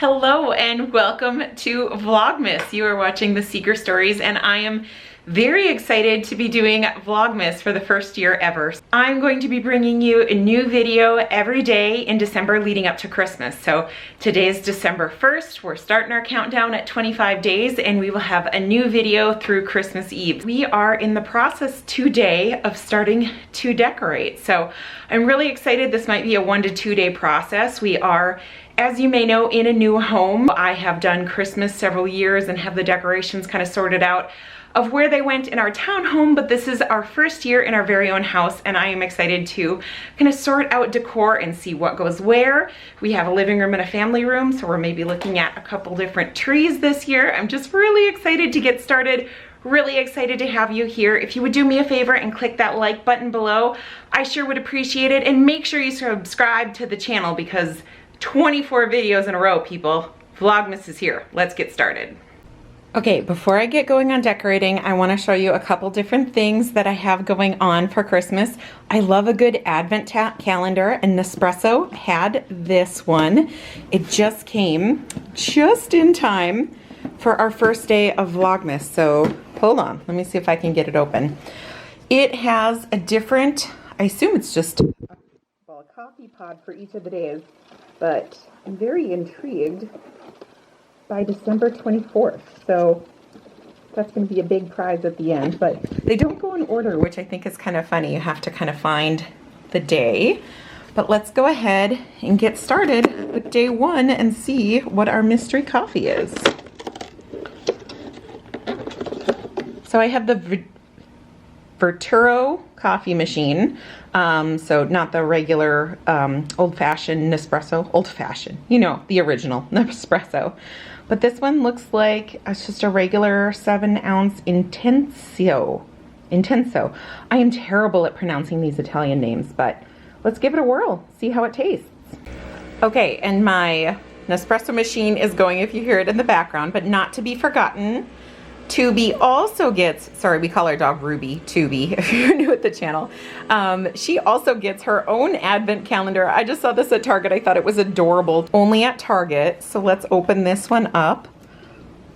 Hello and welcome to Vlogmas. You are watching The Seeker Stories and I am very excited to be doing Vlogmas for the first year ever. I'm going to be bringing you a new video every day in December leading up to Christmas. So today is December 1st. We're starting our countdown at 25 days and we will have a new video through Christmas Eve. We are in the process today of starting to decorate. So I'm really excited. This might be a 1 to 2 day process. We are, as you may know, in a new home. I have done Christmas several years and have the decorations kind of sorted out of where they went in our townhome, but this is our first year in our very own house and I am excited to kind of sort out decor and see what goes where. We have a living room and a family room, so we're maybe looking at a couple different trees this year. I'm just really excited to get started. Really excited to have you here. If you would do me a favor and click that like button below, I sure would appreciate it, and make sure you subscribe to the channel because 24 videos in a row, people. Vlogmas is here. Let's get started. Okay, before I get going on decorating, I want to show you a couple different things that I have going on for Christmas. I love a good advent calendar, and Nespresso had this one. It just came just in time for our first day of Vlogmas. So hold on, let me see if I can get it open. It has a different, I assume it's just a coffee pod for each of the days, but I'm very intrigued by December 24th. So that's going to be a big prize at the end, but they don't go in order, which I think is kind of funny. You have to kind of find the day. But let's go ahead and get started with day one and see what our mystery coffee is. So I have the Verturo coffee machine. So not the regular old-fashioned Nespresso, old-fashioned, you know, the original Nespresso. But this one looks like it's just a regular 7-ounce Intenso. I am terrible at pronouncing these Italian names, but let's give it a whirl, see how it tastes. Okay, and my Nespresso machine is going, if you hear it in the background, but not to be forgotten. Tubi also gets, sorry, we call our dog Ruby, Tubi, if you're new at the channel. She also gets her own advent calendar. I just saw this at Target. I thought it was adorable. Only at Target. So let's open this one up.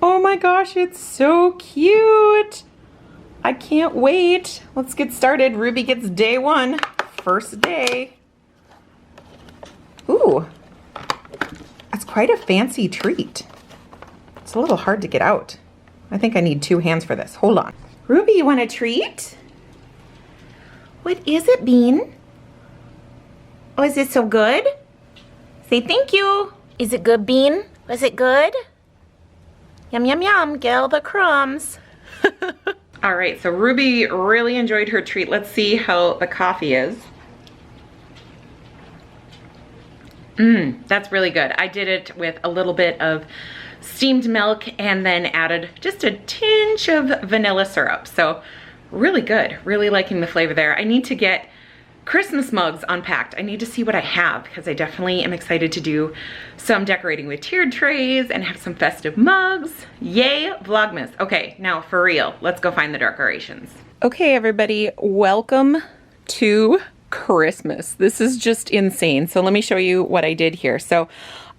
Oh my gosh, it's so cute. I can't wait. Let's get started. Ruby gets day one, first day. Ooh, that's quite a fancy treat. It's a little hard to get out. I think I need 2 hands for this. Hold on. Ruby, you want a treat? What is it, Bean? Oh, is it so good? Say thank you. Is it good, Bean? Was it good? Yum, yum, yum. Get all the crumbs. All right, so Ruby really enjoyed her treat. Let's see how the coffee is. That's really good. I did it with a little bit of steamed milk and then added just a tinge of vanilla syrup. So really good, really liking the flavor there. I need to get Christmas mugs unpacked. I need to see what I have because I definitely am excited to do some decorating with tiered trays and have some festive mugs. Yay, Vlogmas. Okay, now for real, let's go find the decorations. Okay, everybody, welcome to Christmas. This is just insane. So let me show you what I did here. So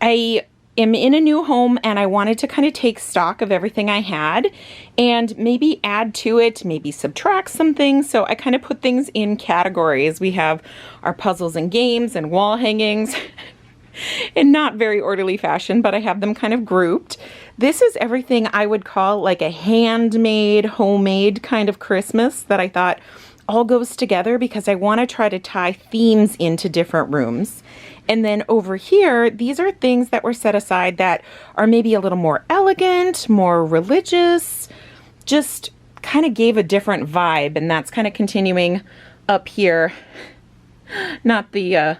I am in a new home and I wanted to kind of take stock of everything I had and maybe add to it, maybe subtract some things. So I kind of put things in categories. We have our puzzles and games and wall hangings in not very orderly fashion, but I have them kind of grouped. This is everything I would call like a handmade, homemade kind of Christmas that I thought all goes together because I want to try to tie themes into different rooms. And then over here, these are things that were set aside that are maybe a little more elegant, more religious, just kind of gave a different vibe. And that's kind of continuing up here. Not the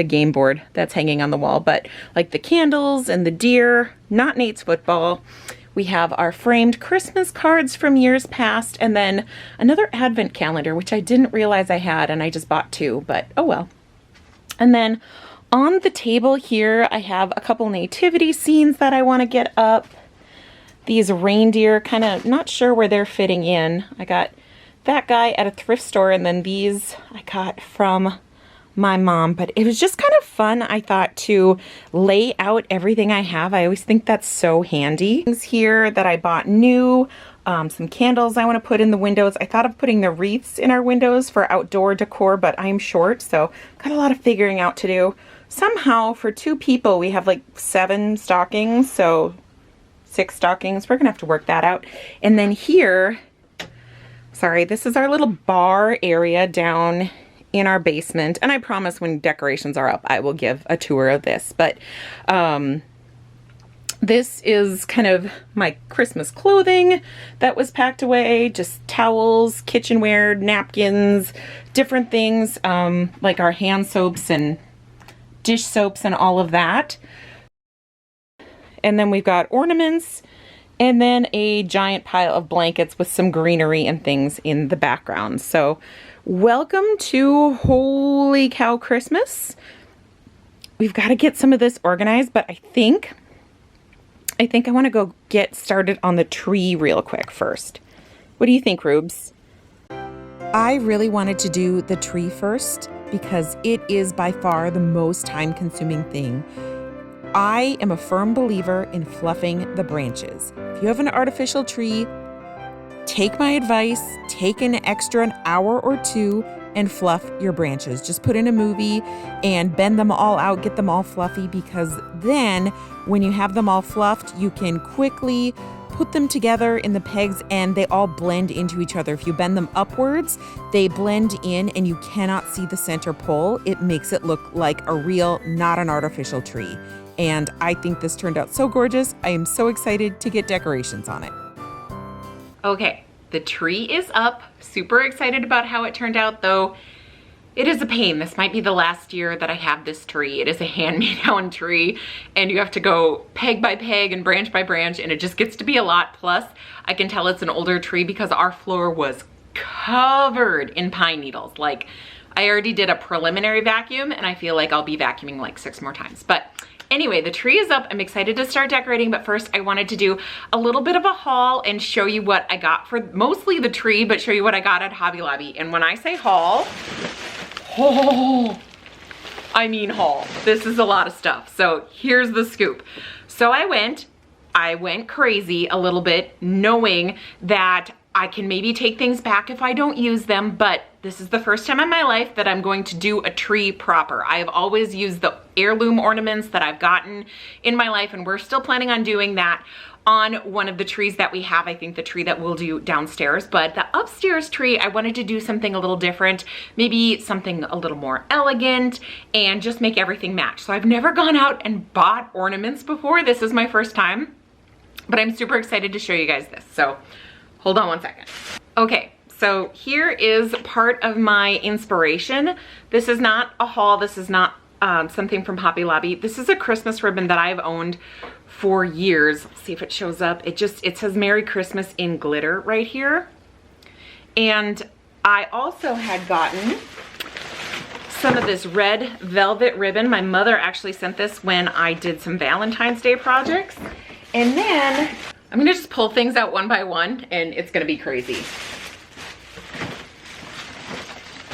game board that's hanging on the wall, but like the candles and the deer, not Nate's football. We have our framed Christmas cards from years past, and then another advent calendar, which I didn't realize I had, and I just bought 2, but oh well. And then on the table here, I have a couple nativity scenes that I want to get up. These reindeer, kind of not sure where they're fitting in. I got that guy at a thrift store, and then these I got from my mom, but it was just kind of fun, I thought, to lay out everything I have. I always think that's so handy. Things here that I bought new, some candles I want to put in the windows. I thought of putting the wreaths in our windows for outdoor decor, but I'm short, so got a lot of figuring out to do. Somehow, for 2 people, we have like 7 stockings, so 6 stockings. We're gonna have to work that out. And then here, sorry, this is our little bar area down in our basement, and I promise when decorations are up I will give a tour of this, but this is kind of my Christmas clothing that was packed away, just towels, kitchenware, napkins, different things, like our hand soaps and dish soaps and all of that. And then we've got ornaments, and then a giant pile of blankets with some greenery and things in the background. So welcome to Holy Cow Christmas. We've got to get some of this organized, but I think I want to go get started on the tree real quick first. What do you think, Rubes? I really wanted to do the tree first because it is by far the most time-consuming thing. I am a firm believer in fluffing the branches. If you have an artificial tree, take my advice, take an hour or 2 and fluff your branches. Just put in a movie and bend them all out, get them all fluffy, because then when you have them all fluffed, you can quickly put them together in the pegs and they all blend into each other. If you bend them upwards, they blend in and you cannot see the center pole. It makes it look like a real, not an artificial tree. And I think this turned out so gorgeous. I am so excited to get decorations on it. Okay, the tree is up. Super excited about how it turned out, though it is a pain. This might be the last year that I have this tree. It is a hand-me-down tree, and you have to go peg by peg and branch by branch, and it just gets to be a lot. Plus, I can tell it's an older tree because our floor was covered in pine needles. Like, I already did a preliminary vacuum, and I feel like I'll be vacuuming like 6 more times. But anyway, the tree is up. I'm excited to start decorating, but first I wanted to do a little bit of a haul and show you what I got for mostly the tree, but show you what I got at Hobby Lobby. And when I say haul, I mean haul. This is a lot of stuff. So here's the scoop. So I went crazy a little bit, knowing that I can maybe take things back if I don't use them, but this is the first time in my life that I'm going to do a tree proper. I have always used the heirloom ornaments that I've gotten in my life, and we're still planning on doing that on one of the trees that we have. I think the tree that we'll do downstairs, but the upstairs tree, I wanted to do something a little different, maybe something a little more elegant, and just make everything match. So I've never gone out and bought ornaments before. This is my first time, but I'm super excited to show you guys this. So hold on one second. Okay, so here is part of my inspiration. This is not a haul. This is not something from Hobby Lobby. This is a Christmas ribbon that I've owned for years. Let's see if it shows up. It says Merry Christmas in glitter right here. And I also had gotten some of this red velvet ribbon. My mother actually sent this when I did some Valentine's Day projects. And then I'm gonna just pull things out one by one, and it's gonna be crazy.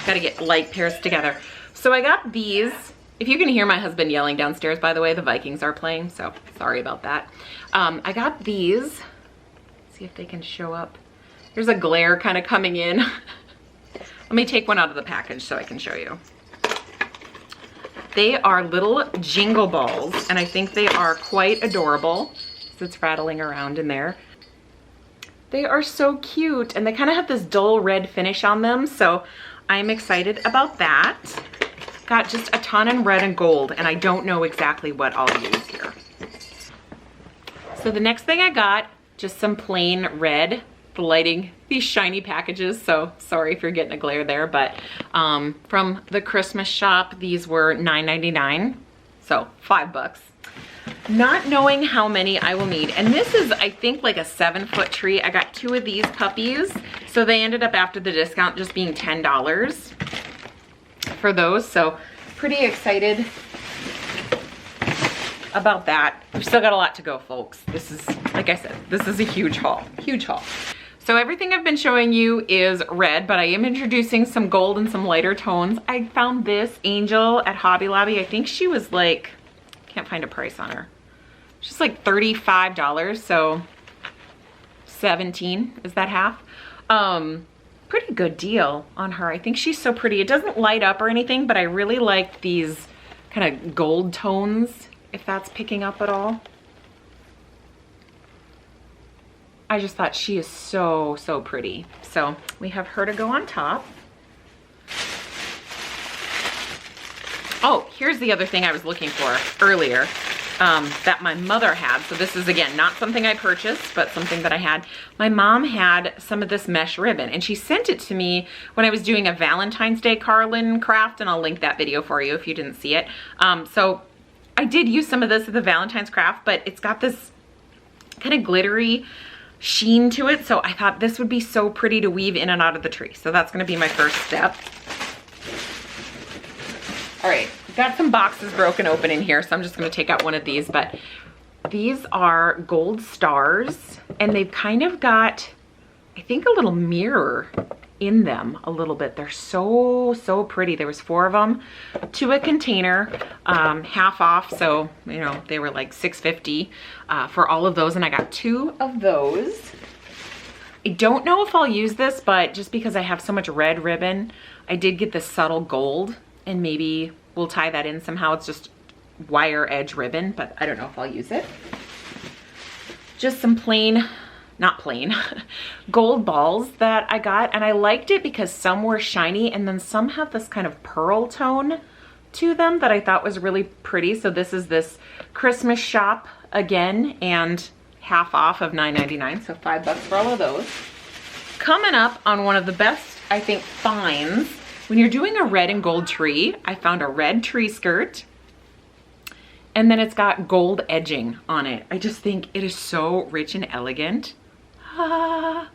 Gotta get light pairs together. So I got these. If you can hear my husband yelling downstairs, by the way, the Vikings are playing, so sorry about that. I got these. Let's see if they can show up. There's a glare kind of coming in. Let me take one out of the package so I can show you. They are little jingle balls, and I think they are quite adorable. So it's rattling around in there. They are so cute, and they kind of have this dull red finish on them, so I'm excited about that. Got just a ton in red and gold, and I don't know exactly what I'll use here. So the next thing I got, just some plain red. The lighting, these shiny packages, so sorry if you're getting a glare there, but from the Christmas shop, these were $9.99, so $5. Not knowing how many I will need. And this is, I think, like a 7-foot tree. I got 2 of these puppies, so they ended up after the discount just being $10 for those. So pretty excited about that. We've still got a lot to go, folks. This is, like I said, this is a huge haul, huge haul. So everything I've been showing you is red, but I am introducing some gold and some lighter tones. I found this angel at Hobby Lobby. I think she was like, can't find a price on her. She's like $35, so 17, is that half? Pretty good deal on her. I think she's so pretty. It doesn't light up or anything, but I really like these kind of gold tones, if that's picking up at all. I just thought she is so, so pretty. So we have her to go on top. Oh, here's the other thing I was looking for earlier that my mother had. So this is, again, not something I purchased, but something that I had. My mom had some of this mesh ribbon, and she sent it to me when I was doing a Valentine's Day Carlin craft, and I'll link that video for you if you didn't see it. So I did use some of this at the Valentine's craft, but it's got this kind of glittery sheen to it, so I thought this would be so pretty to weave in and out of the tree. So that's going to be my first step. All right, got some boxes broken open in here, so I'm just going to take out one of these, but these are gold stars, and they've kind of got, I think, a little mirror in them a little bit. They're so, so pretty. There was 4 of them to a container, half off, so you know they were like $6.50 for all of those, and I got 2 of those. I don't know if I'll use this, but just because I have so much red ribbon, I did get this subtle gold, and maybe we'll tie that in somehow. It's just wire edge ribbon, but I don't know if I'll use it. Just some plain, not plain, gold balls that I got, and I liked it because some were shiny and then some have this kind of pearl tone to them that I thought was really pretty. So this is this Christmas shop again, and half off of $9.99, so $5 for all of those. Coming up on one of the best, I think, finds when you're doing a red and gold tree. I found a red tree skirt, and then it's got gold edging on it. I just think it is so rich and elegant. I'm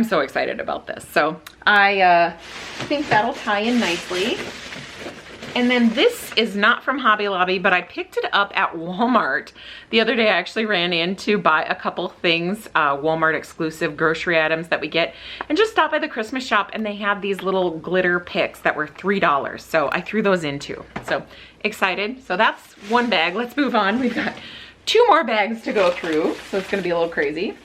so excited about this. So I think that'll tie in nicely. And then this is not from Hobby Lobby, but I picked it up at Walmart. The other day I actually ran in to buy a couple things, Walmart exclusive grocery items that we get, and just stopped by the Christmas shop, and they had these little glitter picks that were $3. So I threw those in too. So excited. So that's one bag. Let's move on. We've got 2 more bags to go through, so it's gonna be a little crazy.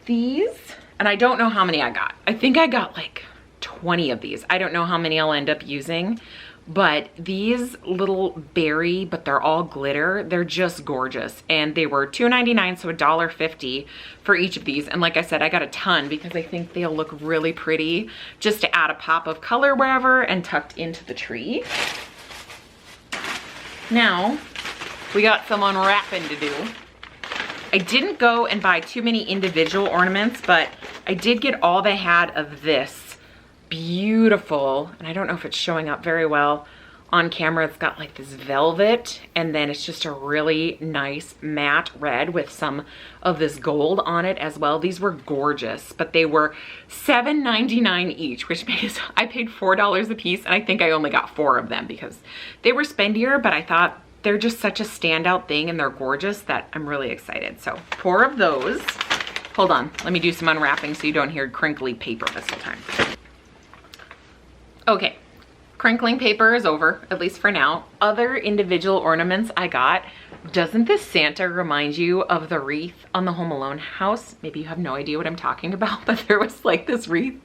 These, and I don't know how many I got. I think I got like 20 of these. I don't know how many I'll end up using, but these little berry, but they're all glitter, they're just gorgeous. And they were $2.99, so $1.50 for each of these. And like I said, I got a ton because I think they'll look really pretty just to add a pop of color wherever and tucked into the tree. Now, we got some unwrapping to do. I didn't go and buy too many individual ornaments, but I did get all they had of this beautiful, and I don't know if it's showing up very well on camera. It's got like this velvet, and then it's just a really nice matte red with some of this gold on it as well. These were gorgeous, but they were $7.99 each, which means I paid $4 a piece, and I think I only got 4 of them because they were spendier, but I thought they're just such a standout thing and they're gorgeous that I'm really excited. So 4 of those. Hold on, let me do some unwrapping so you don't hear crinkly paper this whole time. Okay, crinkling paper is over, at least for now. Other individual ornaments I got. Doesn't this Santa remind you of the wreath on the Home Alone house? Maybe you have no idea what I'm talking about, but there was like this wreath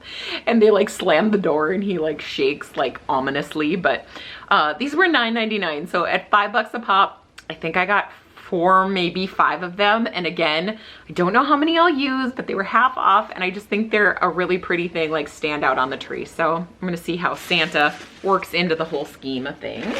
and they like slammed the door and he like shakes like ominously, but these were $9.99. So at $5 a pop, I think I got 4, maybe 5 of them. And again, I don't know how many I'll use, but they were half off, and I just think they're a really pretty thing, like stand out on the tree. So I'm gonna see how Santa works into the whole scheme of things.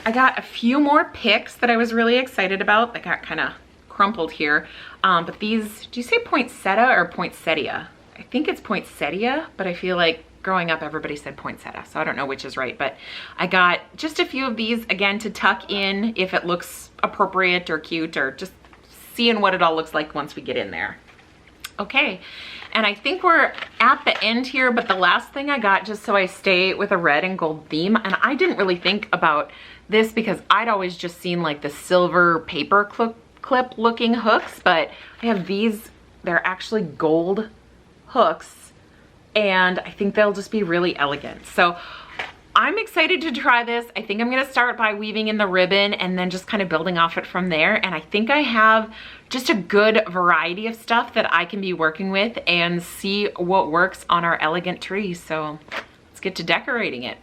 I got a few more picks that I was really excited about. They got kind of crumpled here. But these, do you say poinsettia or poinsettia? I think it's poinsettia, but I feel like growing up everybody said poinsettia, so I don't know which is right. But I got just a few of these, again, to tuck in if it looks appropriate or cute, or just seeing what it all looks like once we get in there. Okay, and I think we're at the end here, but the last thing I got, just so I stay with a red and gold theme, and I didn't really think about this because I'd always just seen like the silver paper clip looking hooks, but I have these, they're actually gold hooks, and I think they'll just be really elegant. So I'm excited to try this. I think I'm gonna start by weaving in the ribbon and then just kind of building off it from there. And I think I have just a good variety of stuff that I can be working with and see what works on our elegant tree. So let's get to decorating it.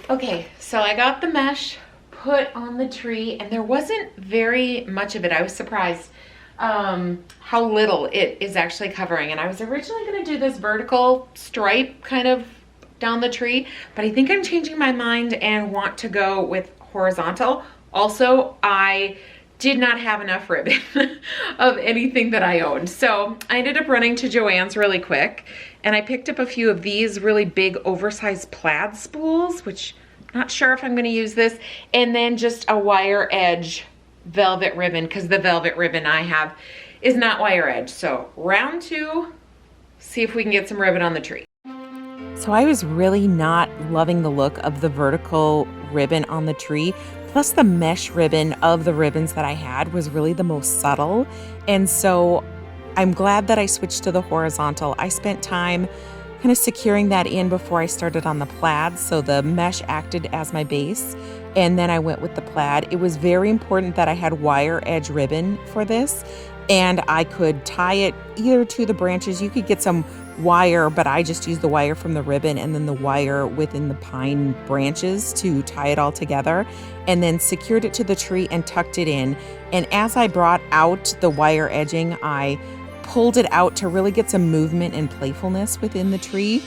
Okay, so I got the mesh put on the tree and there wasn't very much of it. I was surprised how little it is actually covering. And I was originally gonna do this vertical stripe kind of down the tree, but I think I'm changing my mind and want to go with horizontal. Also, I did not have enough ribbon of anything that I owned. So I ended up running to Joann's really quick and I picked up a few of these really big oversized plaid spools, which I'm not sure if I'm gonna use this, and then just a wire edge velvet ribbon, because the velvet ribbon I have is not wire edge. So round two, see if we can get some ribbon on the tree. So I was really not loving the look of the vertical ribbon on the tree. Plus the mesh ribbon of the ribbons that I had was really the most subtle. And so I'm glad that I switched to the horizontal. I spent time kind of securing that in before I started on the plaid. So the mesh acted as my base and then I went with the plaid. It was very important that I had wire edge ribbon for this and I could tie it either to the branches. You could get some wire, but I just used the wire from the ribbon and then the wire within the pine branches to tie it all together, and then secured it to the tree and tucked it in. And as I brought out the wire edging, I pulled it out to really get some movement and playfulness within the tree.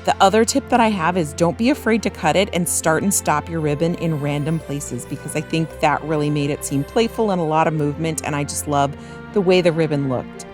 The other tip that I have is don't be afraid to cut it and start and stop your ribbon in random places, because I think that really made it seem playful and a lot of movement, and I just love the way the ribbon looked.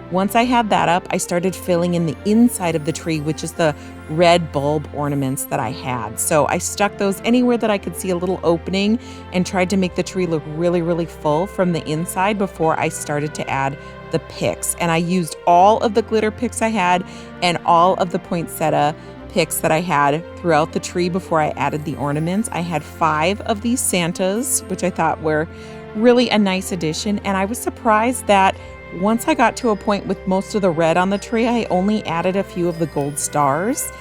Once I had that up, I started filling in the inside of the tree with just the red bulb ornaments that I had. So I stuck those anywhere that I could see a little opening and tried to make the tree look really, really full from the inside before I started to add the picks. And I used all of the glitter picks I had and all of the poinsettia picks that I had throughout the tree before I added the ornaments. I had 5 of these Santas, which I thought were really a nice addition. And I was surprised that once I got to a point with most of the red on the tree, I only added a few of the gold stars.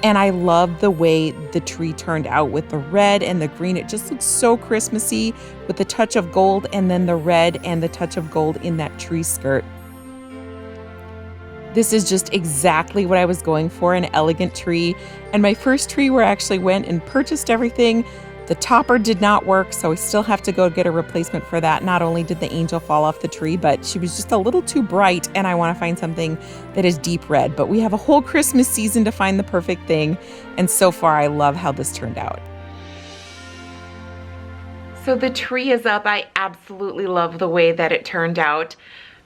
And I love the way the tree turned out with the red and the green. It just looks so Christmassy with the touch of gold and then the red and the touch of gold in that tree skirt. This is just exactly what I was going for, an elegant tree. And my first tree where I actually went and purchased everything, the topper did not work, so I still have to go get a replacement for that. Not only did the angel fall off the tree, but she was just a little too bright, and I want to find something that is deep red. But we have a whole Christmas season to find the perfect thing, and so far I love how this turned out. So the tree is up. I absolutely love the way that it turned out.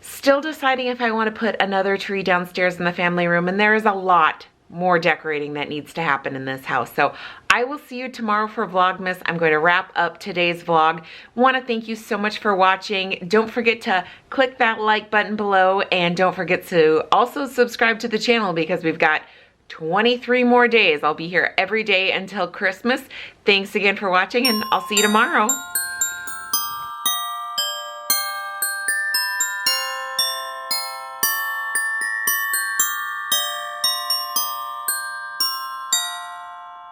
Still deciding if I want to put another tree downstairs in the family room, and there is a lot more decorating that needs to happen in this house. So I will see you tomorrow for Vlogmas. I'm going to wrap up today's vlog. Want to thank you so much for watching. Don't forget to click that like button below, and don't forget to also subscribe to the channel because we've got 23 more days. I'll be here every day until Christmas. Thanks again for watching, and I'll see you tomorrow.